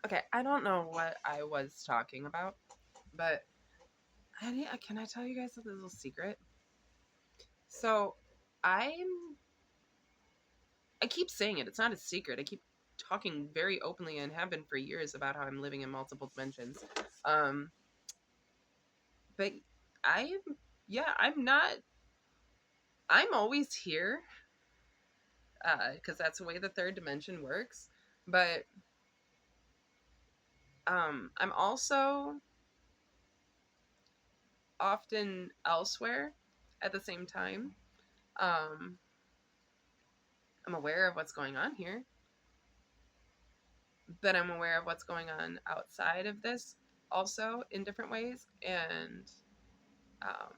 Okay, I don't know what I was talking about, but can I tell you guys a little secret? So, I'm I keep saying it. It's not a secret. I keep talking very openly and have been for years about how I'm living in multiple dimensions. Um, but I, yeah, I'm not. I'm always here, because that's the way the third dimension works. But I'm also often elsewhere at the same time. Um, I'm aware of what's going on here, but I'm aware of what's going on outside of this also in different ways. And um,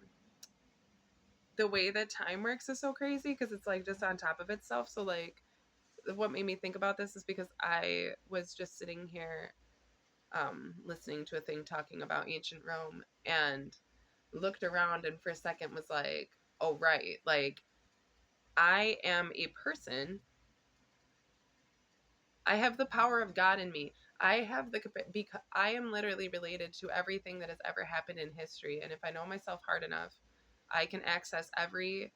the way that time works is so crazy because it's like just on top of itself. So, like, what made me think about this is because I was just sitting here listening to a thing talking about ancient Rome and looked around and for a second was like, oh, right. Like, I am a person. I have the power of God in me. I have because I am literally related to everything that has ever happened in history. And if I know myself hard enough, I can access every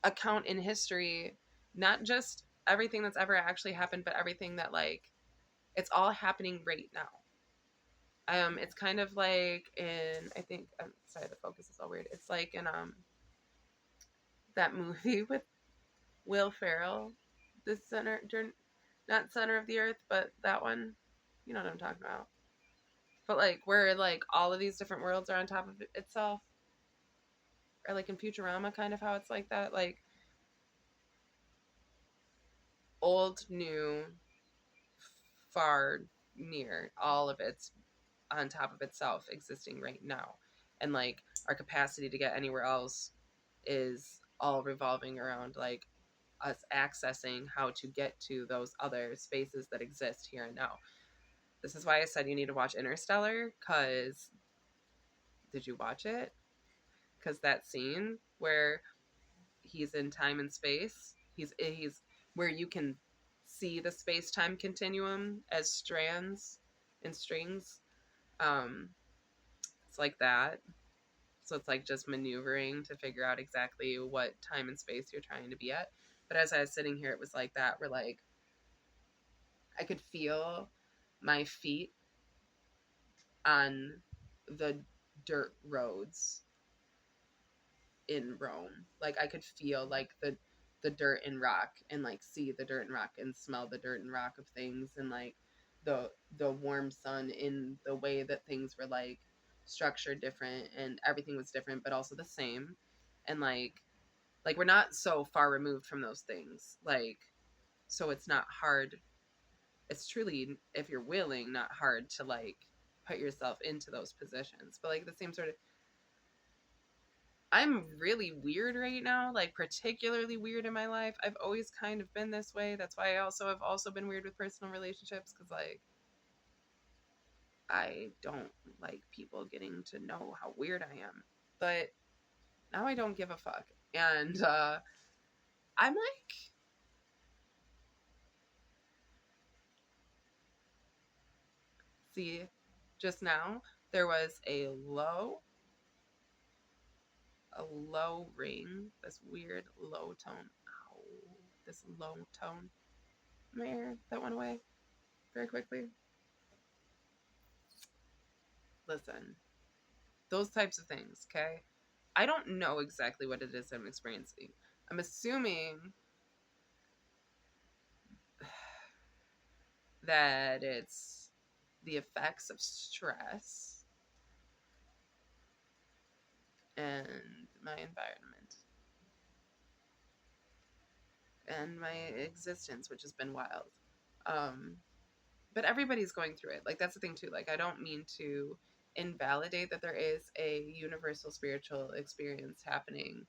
account in history, not just everything that's ever actually happened, but everything that, like, it's all happening right now. It's kind of like in, I think, I'm sorry, the focus is all weird. It's like in that movie with Will Ferrell, the not Center of the Earth, but that one. You know what I'm talking about. But like where like all of these different worlds are on top of itself, or like in Futurama, kind of how it's like that, like old, new, far, near, all of it's on top of itself existing right now. And like our capacity to get anywhere else is all revolving around like us accessing how to get to those other spaces that exist here and now. This is why I said you need to watch Interstellar, because did you watch it? Because that scene where he's in time and space, he's where you can see the space-time continuum as strands and strings. um it's like that. So it's like just maneuvering to figure out exactly what time and space you're trying to be at. But as I was sitting here, it was like that, where like I could feel my feet on the dirt roads in Rome. Like I could feel like the dirt and rock, and like see the dirt and rock and smell the dirt and rock of things, and like the warm sun in the way that things were like structured different, and everything was different but also the same. And like we're not so far removed from those things, like, so it's not hard. It's truly, if you're willing, not hard to like put yourself into those positions. But like the same sort of, I'm really weird right now, like particularly weird in my life. I've always kind of been this way. That's why I also have also been weird with personal relationships, because like I don't like people getting to know how weird I am. But now I don't give a fuck. And I'm like, see, just now there was a low ring, this weird low tone. Ow, this low tone in my ear that went away very quickly. Listen, those types of things, okay? I don't know exactly what it is I'm experiencing. I'm assuming that it's the effects of stress and my environment and my existence, which has been wild. Um, but everybody's going through it. Like, that's the thing too. Like, I don't mean to invalidate that there is a universal spiritual experience happening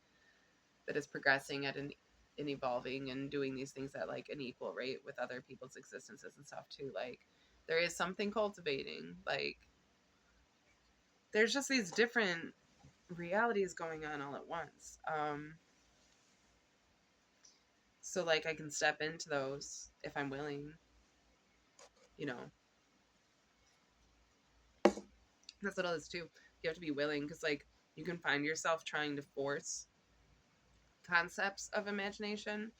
that is progressing at an evolving and doing these things at like an equal rate with other people's existences and stuff too. Like, there is something cultivating. Like, there's just these different realities going on all at once. So like I can step into those if I'm willing, you know, that's what it is too. You have to be willing, because like you can find yourself trying to force concepts of imagination,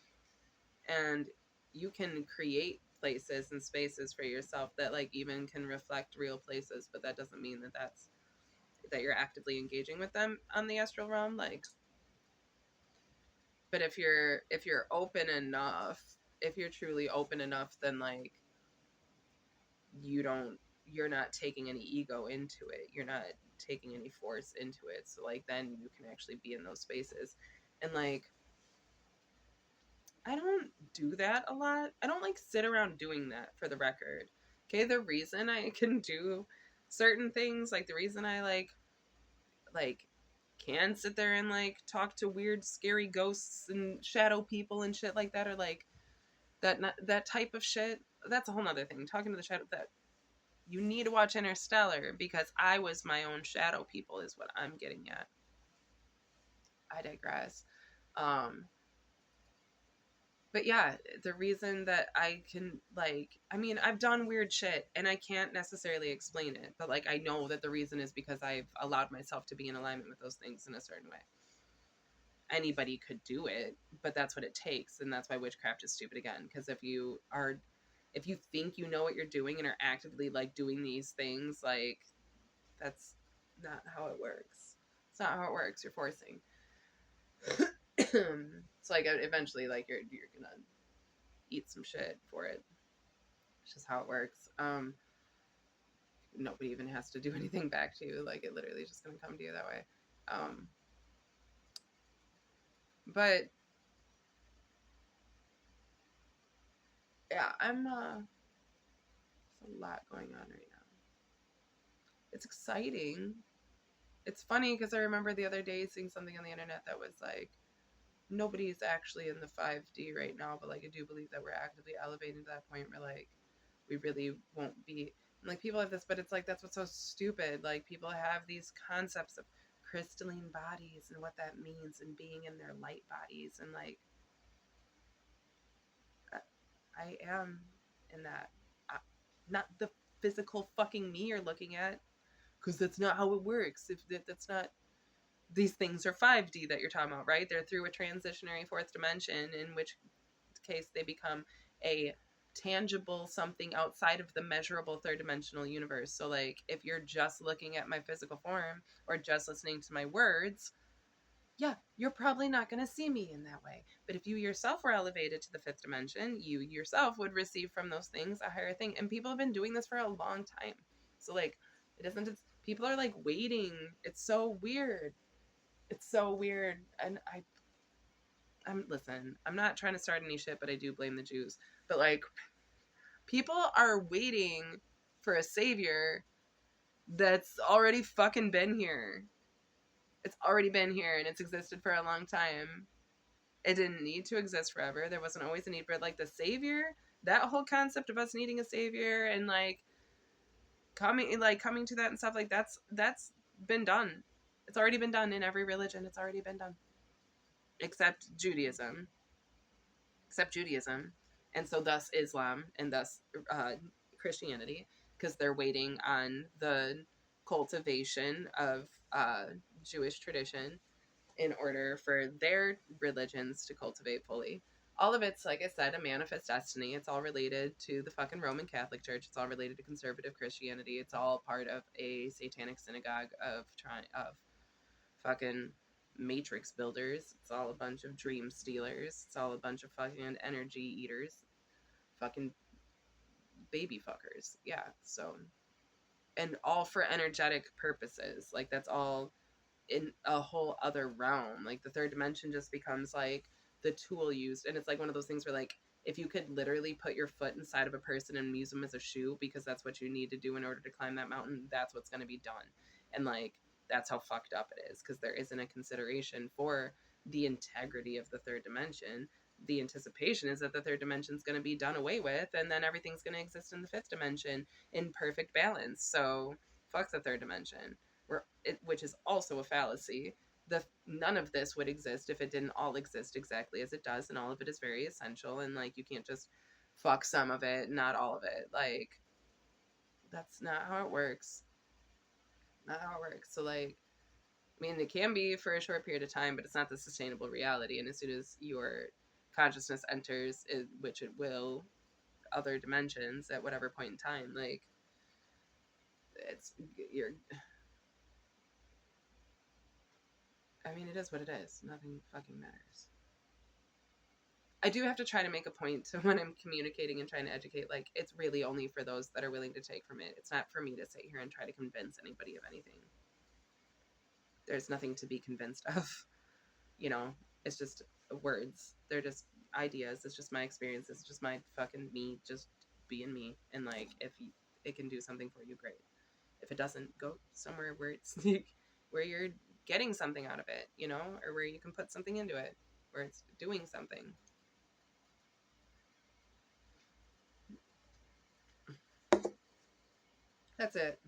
and you can create places and spaces for yourself that like even can reflect real places, but that doesn't mean that that you're actively engaging with them on the astral realm. Like, but if you're open enough, if you're truly open enough, then like you're not taking any ego into it, you're not taking any force into it, so like then you can actually be in those spaces. And like I don't do that a lot. I don't like sit around doing that, for the record. Okay, the reason I can do certain things, like the reason I like can sit there and like talk to weird scary ghosts and shadow people and shit like that, or like that type of shit, that's a whole nother thing. Talking to the shadow, that you need to watch Interstellar, because I was my own shadow people, is what I'm getting at. I digress. um but yeah, the reason that I can, like, I mean, I've done weird shit and I can't necessarily explain it, but like I know that the reason is because I've allowed myself to be in alignment with those things in a certain way. Anybody could do it, but that's what it takes, and that's why witchcraft is stupid again. Because if you think you know what you're doing and are actively like doing these things, like that's not how it works. It's not how it works. You're forcing. So like eventually, like you're gonna eat some shit for it. It's just how it works. Nobody even has to do anything back to you. Like it literally is just gonna come to you that way. But yeah, I'm there's a lot going on right now. It's exciting. It's funny because I remember the other day seeing something on the internet that was like, nobody's actually in the 5D right now, but like I do believe that we're actively elevating to that point where like we really won't be, like people have this, but it's like that's what's so stupid. Like people have these concepts of crystalline bodies and what that means and being in their light bodies, and like I am in that. Not the physical fucking me you're looking at, because that's not how it works. If that's not, these things are 5D that you're talking about, right? They're through a transitionary fourth dimension, in which case they become a tangible something outside of the measurable third dimensional universe. So like if you're just looking at my physical form or just listening to my words, yeah, you're probably not going to see me in that way. But if you yourself were elevated to the fifth dimension, you yourself would receive from those things a higher thing. And people have been doing this for a long time. So like it isn't just, people are like waiting. It's so weird. It's so weird. And I'm listen, I'm not trying to start any shit, but I do blame the Jews. But like people are waiting for a savior that's already fucking been here. It's already been here and it's existed for a long time. It didn't need to exist forever. There wasn't always a need, but like the savior, that whole concept of us needing a savior and like coming to that and stuff, like that's been done. It's already been done in every religion. It's already been done. Except Judaism. Except Judaism. And so thus Islam and thus Christianity, because they're waiting on the cultivation of Jewish tradition in order for their religions to cultivate fully. All of it's, like I said, a manifest destiny. It's all related to the fucking Roman Catholic Church. It's all related to conservative Christianity. It's all part of a satanic synagogue of fucking matrix builders. It's all a bunch of dream stealers. It's all a bunch of fucking energy eaters. Fucking baby fuckers. Yeah, so, and all for energetic purposes. Like that's all in a whole other realm. Like the third dimension just becomes like the tool used, and it's like one of those things where like if you could literally put your foot inside of a person and use them as a shoe because that's what you need to do in order to climb that mountain, that's what's going to be done. And like that's how fucked up it is, because there isn't a consideration for the integrity of the third dimension. The anticipation is that the third dimension is going to be done away with, and then everything's going to exist in the fifth dimension in perfect balance. So fuck the third dimension, which is also a fallacy. None of this would exist if it didn't all exist exactly as it does, and all of it is very essential. And like you can't just fuck some of it, not all of it. Like That's not how it works. Not how it works. So like, I mean, it can be for a short period of time, but it's not the sustainable reality. And as soon as your consciousness enters, which it will, other dimensions at whatever point in time, like it's you're. I mean, it is what it is. Nothing fucking matters. I do have to try to make a point to when I'm communicating and trying to educate, like, it's really only for those that are willing to take from it. It's not for me to sit here and try to convince anybody of anything. There's nothing to be convinced of. You know, it's just words. They're just ideas. It's just my experience. It's just my fucking me just being me. And, like, if it can do something for you, great. If it doesn't, go somewhere where it's where you're getting something out of it, you know, or where you can put something into it, where it's doing something. That's it.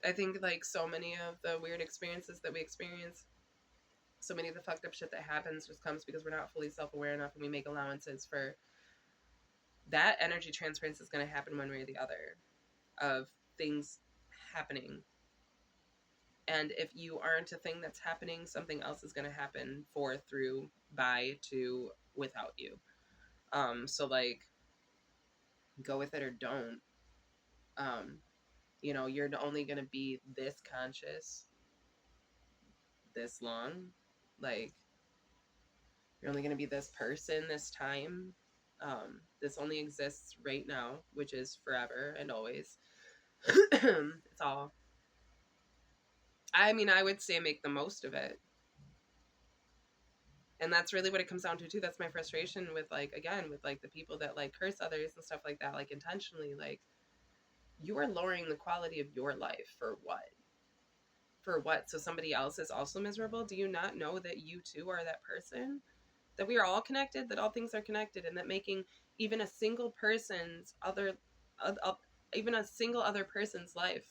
I think like so many of the weird experiences that we experience, so many of the fucked up shit that happens just comes because we're not fully self-aware enough and we make allowances for that. Energy transference is going to happen one way or the other of things happening. And if you aren't a thing that's happening, something else is going to happen for, through, by, to, without you. So like, go with it or don't. You know, you're only going to be this conscious this long. Like, you're only going to be this person this time. This only exists right now, which is forever and always. It's all. I mean, I would say make the most of it. And that's really what it comes down to, too. That's my frustration with, like, again, with, like, the people that, like, curse others and stuff like that, like, intentionally. Like, you are lowering the quality of your life for what? For what? So somebody else is also miserable? Do you not know that you, too, are that person? That we are all connected, that all things are connected, and that making even a single person's even a single other person's life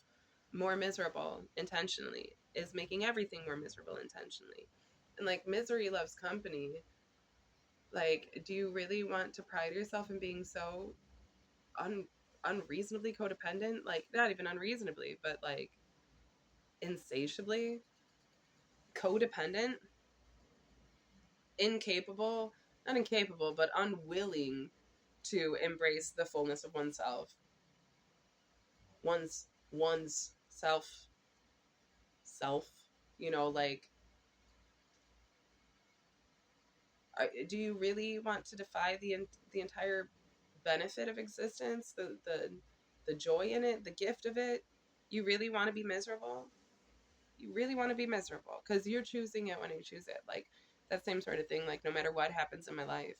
more miserable intentionally is making everything more miserable intentionally. And like, misery loves company. Like, do you really want to pride yourself in being so unreasonably codependent? Like, not even unreasonably, but like insatiably codependent, incapable, not incapable, but unwilling to embrace the fullness of oneself, one's self, you know, like, do you really want to defy the entire benefit of existence, the joy in it, the gift of it? You really want to be miserable? You really want to be miserable because you're choosing it when you choose it. Like, that same sort of thing. Like, no matter what happens in my life,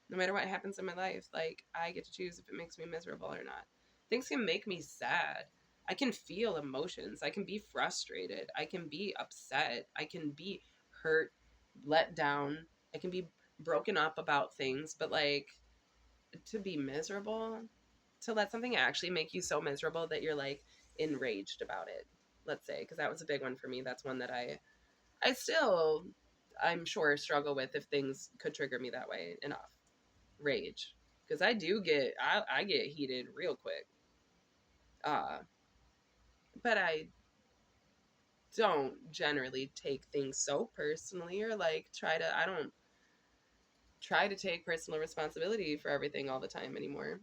no matter what happens in my life, like, I get to choose if it makes me miserable or not. Things can make me sad. I can feel emotions. I can be frustrated. I can be upset. I can be hurt, let down. I can be broken up about things. But like, to be miserable, to let something actually make you so miserable that you're like enraged about it, let's say, because that was a big one for me. That's one that I still, I'm sure, struggle with if things could trigger me that way enough. Rage, because I get heated real quick. But I don't generally take things so personally, or like I don't try to take personal responsibility for everything all the time anymore.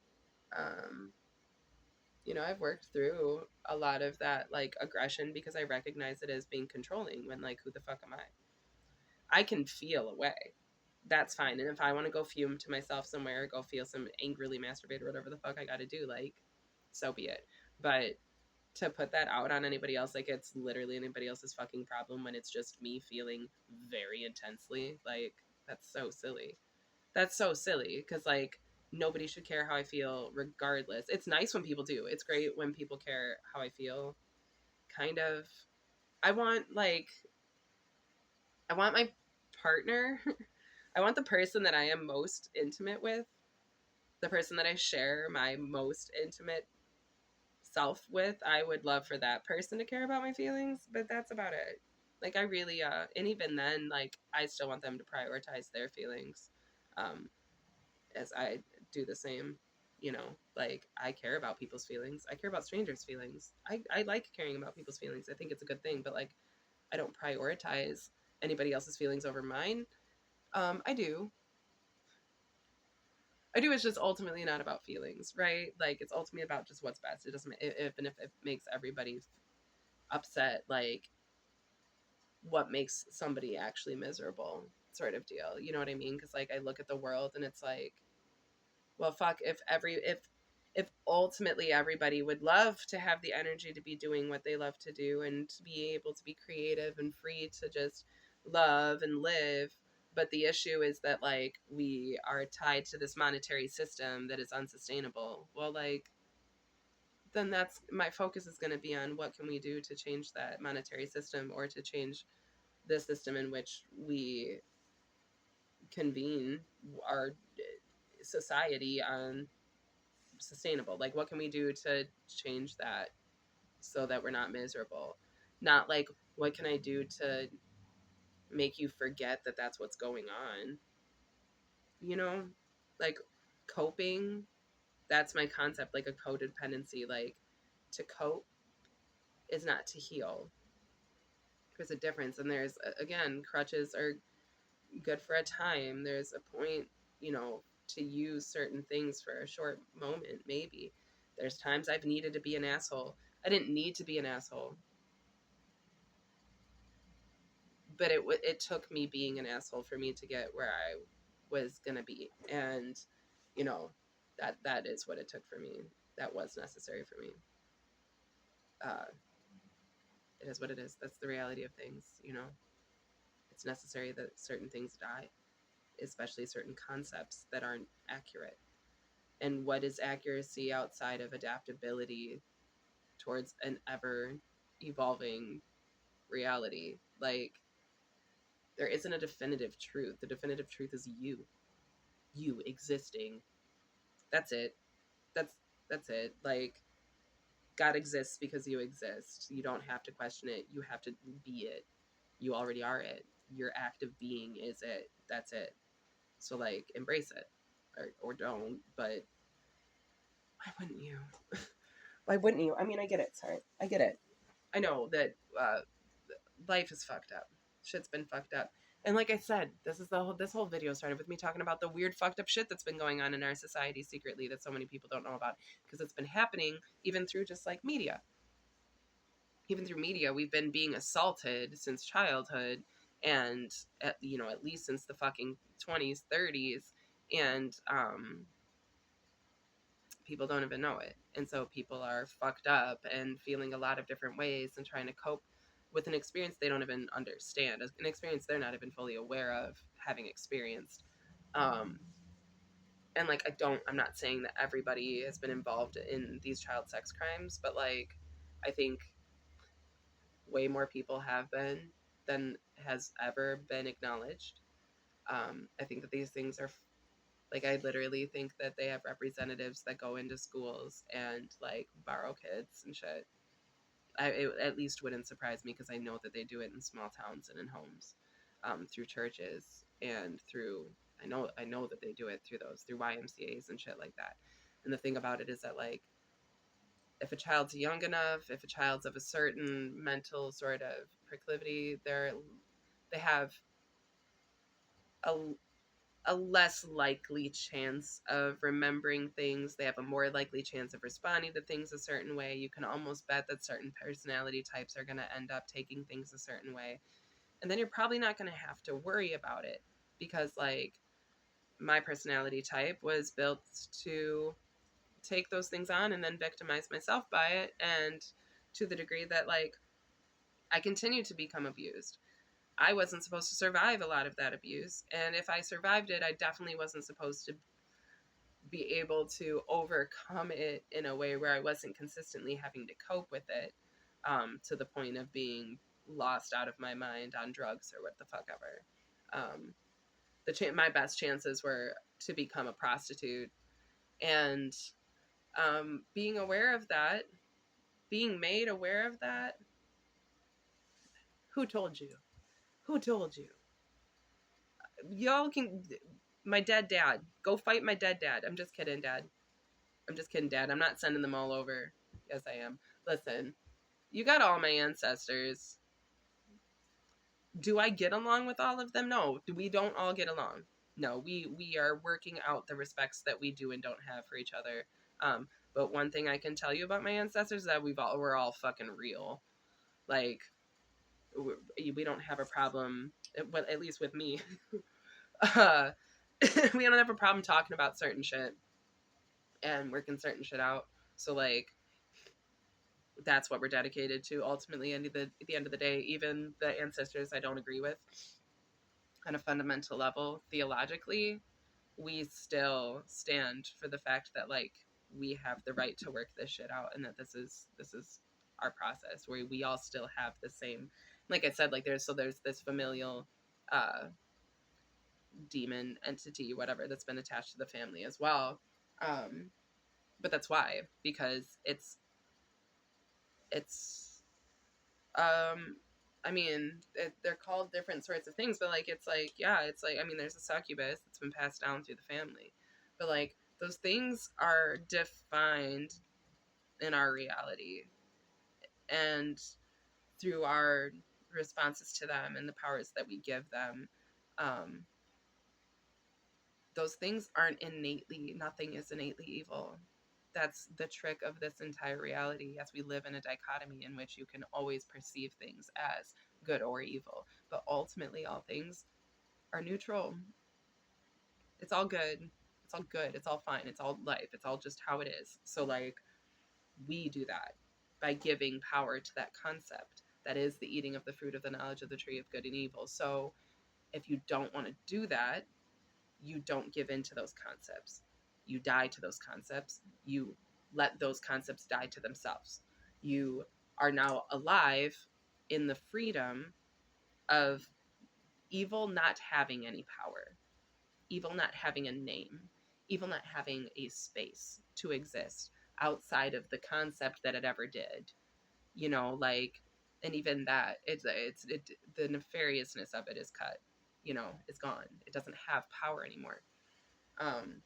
um you know, I've worked through a lot of that, like, aggression, because I recognize it as being controlling, when, like, who the fuck am I can feel a way. That's fine. And if I want to go fume to myself somewhere, go feel some angrily masturbate or whatever the fuck I gotta do, like, so be it. But to put that out on anybody else, like, it's literally anybody else's fucking problem when it's just me feeling very intensely, like, that's so silly. That's so silly, because like, nobody should care how I feel regardless. It's nice when people do. It's great when people care how I feel. Kind of. I want, like, I want my partner, I want the person that I am most intimate with, the person that I share my most intimate self with. I would love for that person to care about my feelings, but that's about it. Like, I really, and even then, like, I still want them to prioritize their feelings, as I do the same. You know, like, I care about people's feelings. I care about strangers' feelings. I like caring about people's feelings. I think it's a good thing, but like, I don't prioritize anybody else's feelings over mine. I do. I do. It's just ultimately not about feelings, right? Like, it's ultimately about just what's best. It doesn't, if it makes everybody upset, like, what makes somebody actually miserable, sort of deal. You know what I mean? Because like, I look at the world and it's like, well, fuck, if ultimately everybody would love to have the energy to be doing what they love to do and to be able to be creative and free to just love and live, but the issue is that like, we are tied to this monetary system that is unsustainable, well, like, then that's my focus is going to be on what can we do to change that monetary system, or to change the system in which we convene our society on sustainable. Like, what can we do to change that so that we're not miserable? Not like, what can I do to make you forget that that's what's going on? You know, like, coping, that's my concept, like a codependency. Like, to cope is not to heal. There's a difference. And there's, again, crutches are good for a time. There's a point, you know, to use certain things for a short moment, maybe. There's times I've needed to be an asshole. I didn't need to be an asshole, but it took me being an asshole for me to get where I was gonna be. And you know, that is what it took for me. That was necessary for me. uh it is what it is. That's the reality of things, you know. It's necessary that certain things die, especially certain concepts that aren't accurate. And what is accuracy outside of adaptability towards an ever evolving reality? Like, there isn't a definitive truth. The definitive truth is you existing. That's it. That's it. Like, God exists because you exist. You don't have to question it. You have to be it. You already are it. Your act of being is it. That's it. So like, embrace it, or don't. But why wouldn't you? Why wouldn't you? I mean, I get it. Sorry, I get it. I know that life is fucked up. Shit's been fucked up. And like I said, this whole video started with me talking about the weird fucked up shit that's been going on in our society secretly that so many people don't know about, because it's been happening even through just like media. Even through media, we've been being assaulted since childhood, and you know, at least since the fucking 20s, 30s, and people don't even know it. And so people are fucked up and feeling a lot of different ways and trying to cope with an experience they don't even understand, an experience they're not even fully aware of having experienced. Um, and like, I'm not saying that everybody has been involved in these child sex crimes, but like, I think way more people have been than has ever been acknowledged. I think that these things are like, I literally think that they have representatives that go into schools and like borrow kids and shit. It at least wouldn't surprise me, because I know that they do it in small towns and in homes, through churches and through, I know that they do it through YMCA's and shit like that. And the thing about it is that like, if a child's young enough, if a child's of a certain mental sort of proclivity, they have a a less likely chance of remembering things. They have a more likely chance of responding to things a certain way. You can almost bet that certain personality types are going to end up taking things a certain way. And then you're probably not going to have to worry about it, because, like, my personality type was built to take those things on and then victimize myself by it. And to the degree that, like, I continue to become abused. I wasn't supposed to survive a lot of that abuse. And if I survived it, I definitely wasn't supposed to be able to overcome it in a way where I wasn't consistently having to cope with it, to the point of being lost out of my mind on drugs or what the fuck ever. My best chances were to become a prostitute. And being aware of that, being made aware of that, who told you? Who told you? Y'all can, my dead dad. Go fight my dead dad. I'm just kidding, Dad. I'm just kidding, Dad. I'm not sending them all over. Yes, I am. Listen, you got all my ancestors. Do I get along with all of them? No. We don't all get along. No, we are working out the respects that we do and don't have for each other. But one thing I can tell you about my ancestors is that we're all fucking real. Like, we don't have a problem, well, at least with me. uh, we don't have a problem talking about certain shit and working certain shit out. So like, that's what we're dedicated to. Ultimately, at the end of the day, even the ancestors I don't agree with on a fundamental level, theologically, we still stand for the fact that like we have the right to work this shit out, and that this is our process where we all still have the same. Like I said, like there's this familial demon entity, whatever, that's been attached to the family as well. But that's why, because it's I mean, they're called different sorts of things, but like it's like, yeah, it's like, I mean, there's a succubus that's been passed down through the family, but like those things are defined in our reality and through our responses to them and the powers that we give them. um those things aren't innately, nothing is innately evil. That's the trick of this entire reality, as we live in a dichotomy in which you can always perceive things as good or evil, but ultimately all things are neutral. It's all good, it's all good, it's all fine, it's all life, it's all just how it is. So like, we do that by giving power to that concept that is the eating of the fruit of the knowledge of the tree of good and evil. So if you don't want to do that, you don't give in to those concepts. You die to those concepts. You let those concepts die to themselves. You are now alive in the freedom of evil not having any power, evil not having a name, evil not having a space to exist outside of the concept that it ever did. You know, like, and even that, the nefariousness of it is cut. You know, it's gone. It doesn't have power anymore. Um,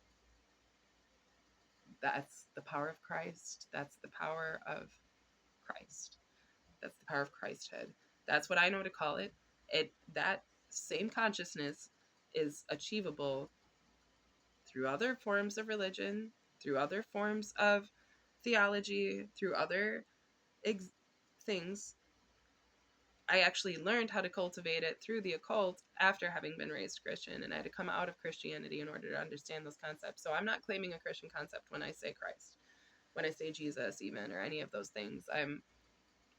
that's the power of Christ. That's the power of Christ. That's the power of Christhood. That's what I know to call it. That same consciousness is achievable through other forms of religion, through other forms of theology, through other ex- things. I actually learned how to cultivate it through the occult after having been raised Christian, and I had to come out of Christianity in order to understand those concepts. So I'm not claiming a Christian concept when I say Christ, when I say Jesus, even, or any of those things.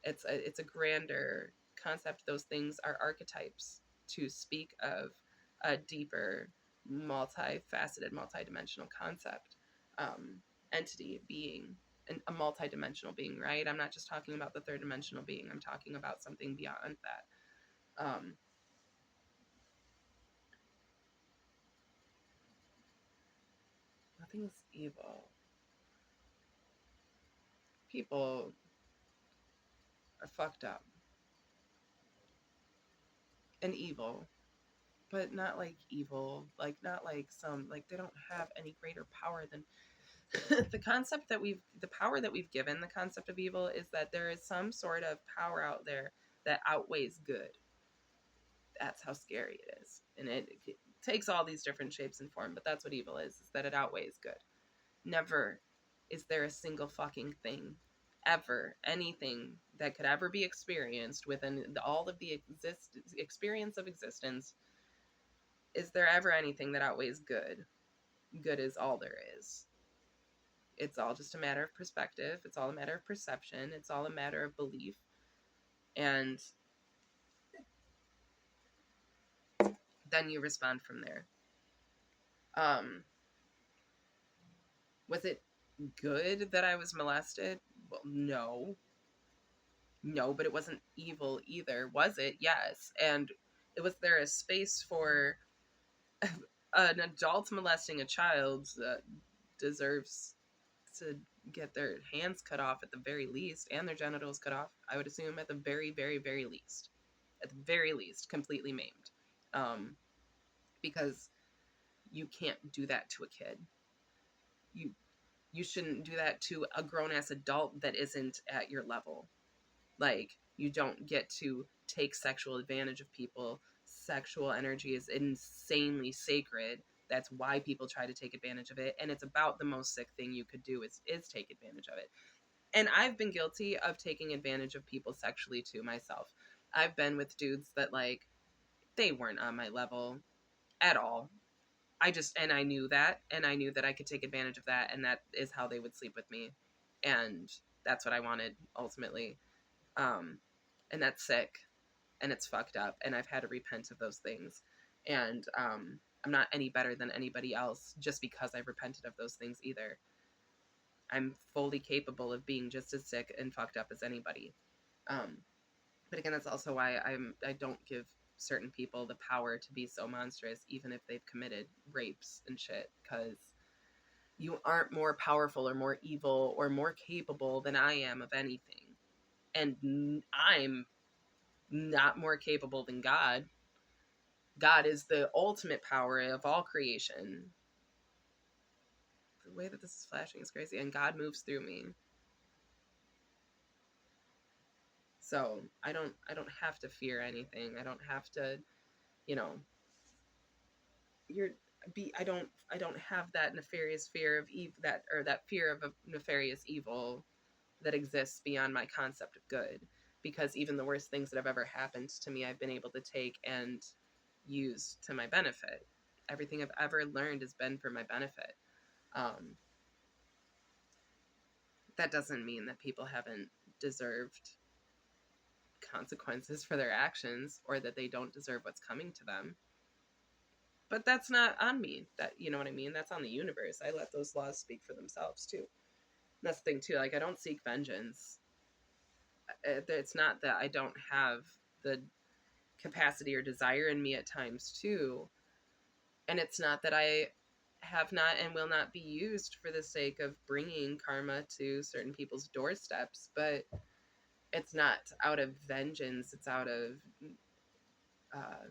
It's a grander concept. Those things are archetypes to speak of a deeper, multifaceted, multidimensional concept, entity, being, and a multidimensional being, right? I'm not just talking about the third dimensional being. I'm talking about something beyond that. Nothing's evil. People are fucked up and evil, but not like evil, like not like some, like they don't have any greater power than the power that we've given the concept of evil is that there is some sort of power out there that outweighs good. That's how scary it is. And it takes all these different shapes and form, but that's what evil is that it outweighs good. Never is there a single fucking thing, ever, anything that could ever be experienced within all of the experience of existence. Is there ever anything that outweighs good? Good is all there is. It's all just a matter of perspective. It's all a matter of perception. It's all a matter of belief. And then you respond from there. Um, was it good that I was molested? Well, no. No, but it wasn't evil either. Was it? Yes. And was there a space for an adult molesting a child that deserves to get their hands cut off at the very least, and their genitals cut off, I would assume, at the very, very, very least. At the very least, completely maimed. Because you can't do that to a kid. You you shouldn't do that to a grown-ass adult that isn't at your level. Like, you don't get to take sexual advantage of people. Sexual energy is insanely sacred. That's why people try to take advantage of it, and it's about the most sick thing you could do is take advantage of it. And I've been guilty of taking advantage of people sexually too myself. I've been with dudes that, like, they weren't on my level at all. And I knew that, and I knew that I could take advantage of that, and that is how they would sleep with me. And that's what I wanted ultimately. Um, and that's sick, and it's fucked up, and I've had to repent of those things. And I'm not any better than anybody else just because I've repented of those things either. I'm fully capable of being just as sick and fucked up as anybody. Um, but again, that's also why I don't give certain people the power to be so monstrous, even if they've committed rapes and shit, because you aren't more powerful or more evil or more capable than I am of anything. And I'm not more capable than God. God is the ultimate power of all creation. The way that this is flashing is crazy, and God moves through me. So I don't have to fear anything. I don't have to, you know, I don't have that nefarious fear of evil, that fear of a nefarious evil that exists beyond my concept of good, because even the worst things that have ever happened to me I've been able to take and use to my benefit. Everything I've ever learned has been for my benefit. Um, that doesn't mean that people haven't deserved consequences for their actions or that they don't deserve what's coming to them. But that's not on me. That, you know what I mean? That's on the universe. I let those laws speak for themselves too. That's the thing too. Like, I don't seek vengeance. It's not that I don't have the capacity or desire in me at times too, and it's not that I have not and will not be used for the sake of bringing karma to certain people's doorsteps, but it's not out of vengeance. It's out of uh,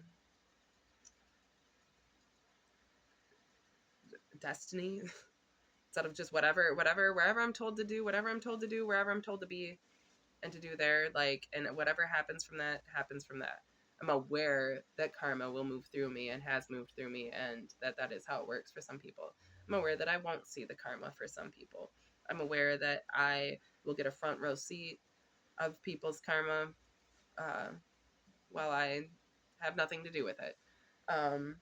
destiny. It's out of just wherever I'm told to do, whatever I'm told to do, wherever I'm told to be and to do there, like, and whatever happens from that happens from that. I'm aware that karma will move through me and has moved through me, and that is how it works for some people. I'm aware that I won't see the karma for some people. I'm aware that I will get a front row seat of people's karma uh, while I have nothing to do with it. Um,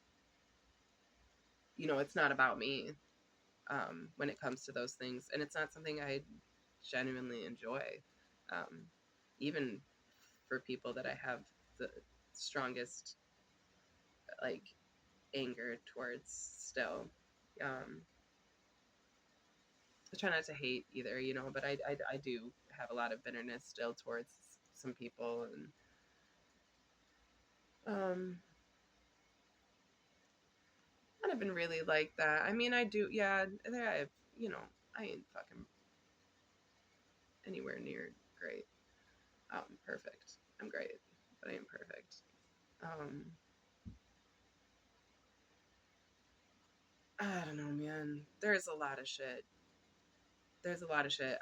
it's not about me when it comes to those things, and it's not something I genuinely enjoy. Um, even for people that I have the strongest, like, anger towards still. Um, I try not to hate either, but I do have a lot of bitterness still towards some people, and I've been really like that. I mean, I do, yeah, there I have, I ain't fucking anywhere near great. Perfect. I'm great, but I ain't perfect. Um, I don't know, man. There's a lot of shit.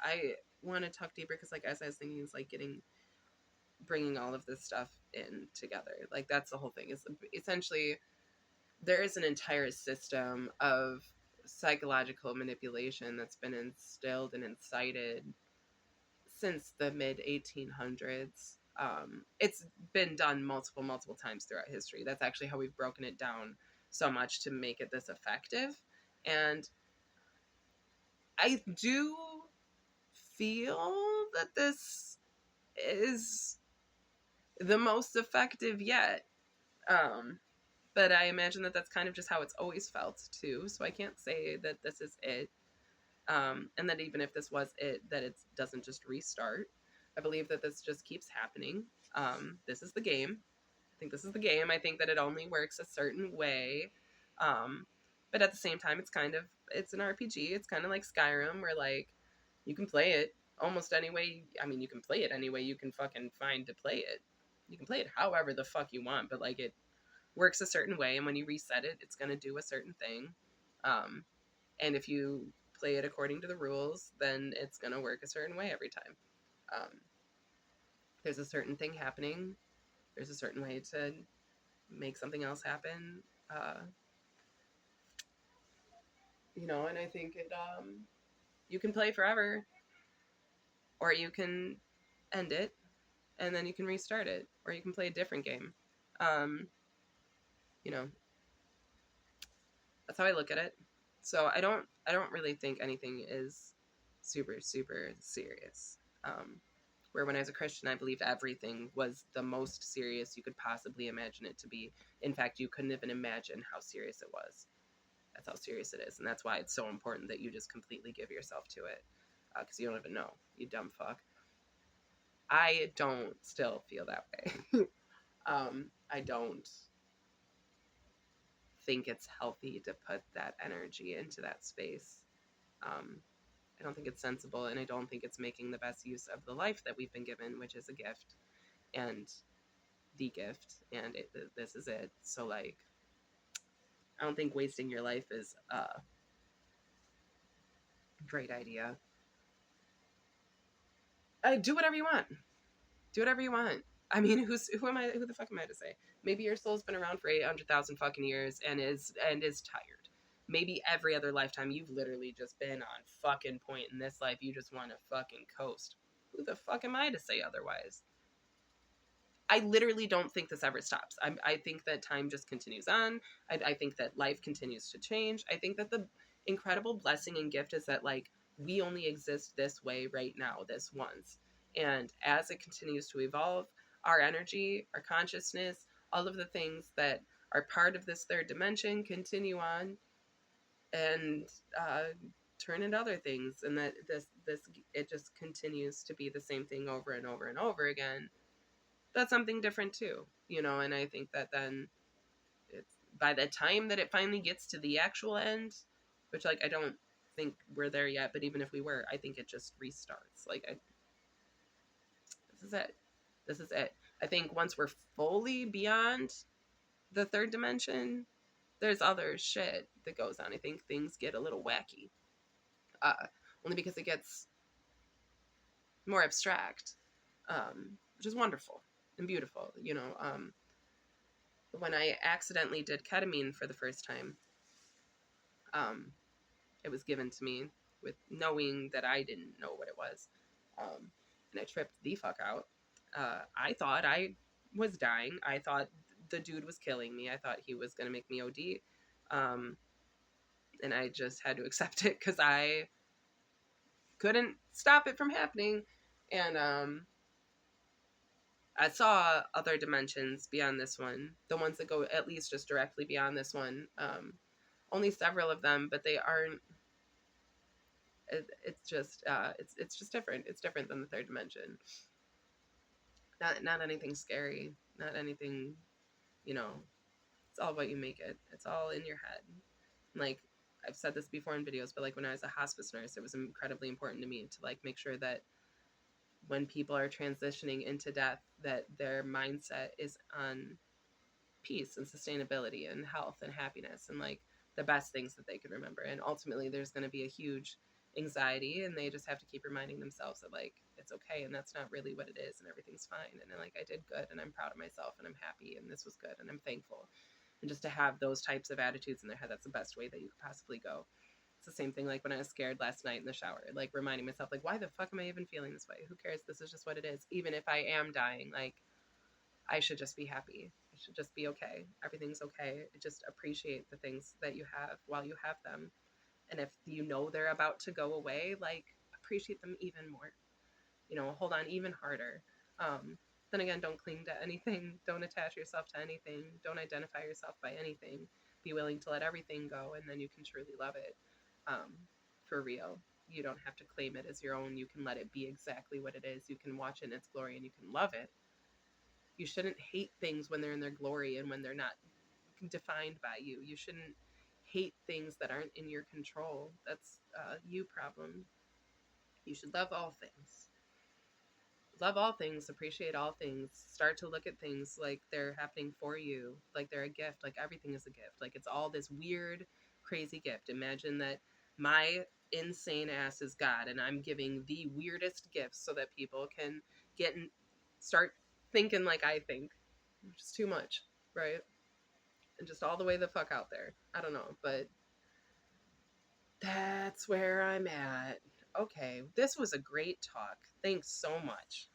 I want to talk deeper because, like, as I was thinking, it's like bringing all of this stuff in together. Like, that's the whole thing. Is essentially there is an entire system of psychological manipulation that's been instilled and incited since the mid 1800s. It's been done multiple times throughout history. That's actually how we've broken it down so much to make it this effective. And I do feel that this is the most effective yet. But I imagine that that's kind of just how it's always felt too. So I can't say that this is it. And that even if this was it, that it doesn't just restart. I believe that this just keeps happening. This is the game. I think this is the game. I think that it only works a certain way. But at the same time, it's an RPG. It's kind of like Skyrim, where, like, you can play it almost any way. I mean, you can play it any way you can fucking find to play it. You can play it however the fuck you want, but, like, it works a certain way, and when you reset it, it's going to do a certain thing. And if you play it according to the rules, then it's going to work a certain way every time. There's a certain thing happening. There's a certain way to make something else happen. You know, and I think you can play forever, or you can end it, and then you can restart it, or you can play a different game. You know, that's how I look at it. So I don't really think anything is super serious. Where when I was a Christian, I believed everything was the most serious you could possibly imagine it to be. In fact, you couldn't even imagine how serious it was. That's how serious it is, and that's why it's so important that you just completely give yourself to it, because you don't even know, you dumb fuck. I don't still feel that way. I don't think it's healthy to put that energy into that space. I don't think it's sensible, and I don't think it's making the best use of the life that we've been given, which is a gift, and the gift, and this is it. So, like, I don't think wasting your life is a great idea. Do whatever you want. Do whatever you want. I mean, who am I? Who the fuck am I to say? Maybe your soul's been around for 800,000 fucking years and is tired. Maybe every other lifetime you've literally just been on fucking point. In this life, you just want to fucking coast. Who the fuck am I to say otherwise? I literally don't think this ever stops. I think that time just continues on. I think that life continues to change. I think that the incredible blessing and gift is that, like, we only exist this way right now, this once. And as it continues to evolve, our energy, our consciousness, all of the things that are part of this third dimension continue on and turn into other things. And that it just continues to be the same thing over and over and over again. That's something different too, you know, and I think that then it's by the time that it finally gets to the actual end, which, like, I don't think we're there yet, but even if we were, I think it just restarts. Like, this is it. This is it. I think once we're fully beyond the third dimension, there's other shit that goes on. I think things get a little wacky, only because it gets more abstract, which is wonderful and beautiful, you know. When I accidentally did ketamine for the first time, it was given to me with knowing that I didn't know what it was. And I tripped the fuck out. I thought I was dying. I thought the dude was killing me. I thought he was going to make me OD. And I just had to accept it because I couldn't stop it from happening. And I saw other dimensions beyond this one, the ones that go at least just directly beyond this one. Only several of them, but they aren't. It's just different. It's different than the third dimension. Not anything scary. Not anything. You know, it's all what you make it. It's all in your head. Like, I've said this before in videos, but like when I was a hospice nurse, it was incredibly important to me to like make sure that when people are transitioning into death, that their mindset is on peace and sustainability and health and happiness and like the best things that they can remember. And ultimately there's going to be a huge anxiety, and they just have to keep reminding themselves that like it's okay and that's not really what it is and everything's fine, and then like I did good and I'm proud of myself and I'm happy and this was good and I'm thankful. And just to have those types of attitudes in their head, that's the best way that you could possibly go. It's the same thing like when I was scared last night in the shower, like reminding myself like, why the fuck am I even feeling this way? Who cares? This is just what it is. Even if I am dying, like I should just be happy. I should just be okay. Everything's okay. Just appreciate the things that you have while you have them. And if you know they're about to go away, like appreciate them even more. You know, hold on even harder. Then again, don't cling to anything. Don't attach yourself to anything. Don't identify yourself by anything. Be willing to let everything go, and then you can truly love it. For real. You don't have to claim it as your own. You can let it be exactly what it is. You can watch it in its glory and you can love it. You shouldn't hate things when they're in their glory and when they're not defined by you. You shouldn't hate things that aren't in your control. That's a you problem. You should love all things. Love all things, appreciate all things, start to look at things like they're happening for you, like they're a gift, like everything is a gift. Like it's all this weird, crazy gift. Imagine that my insane ass is God, and I'm giving the weirdest gifts so that people can get and start thinking like I think, which is too much, right? And just all the way the fuck out there. I don't know, but that's where I'm at. Okay, this was a great talk. Thanks so much.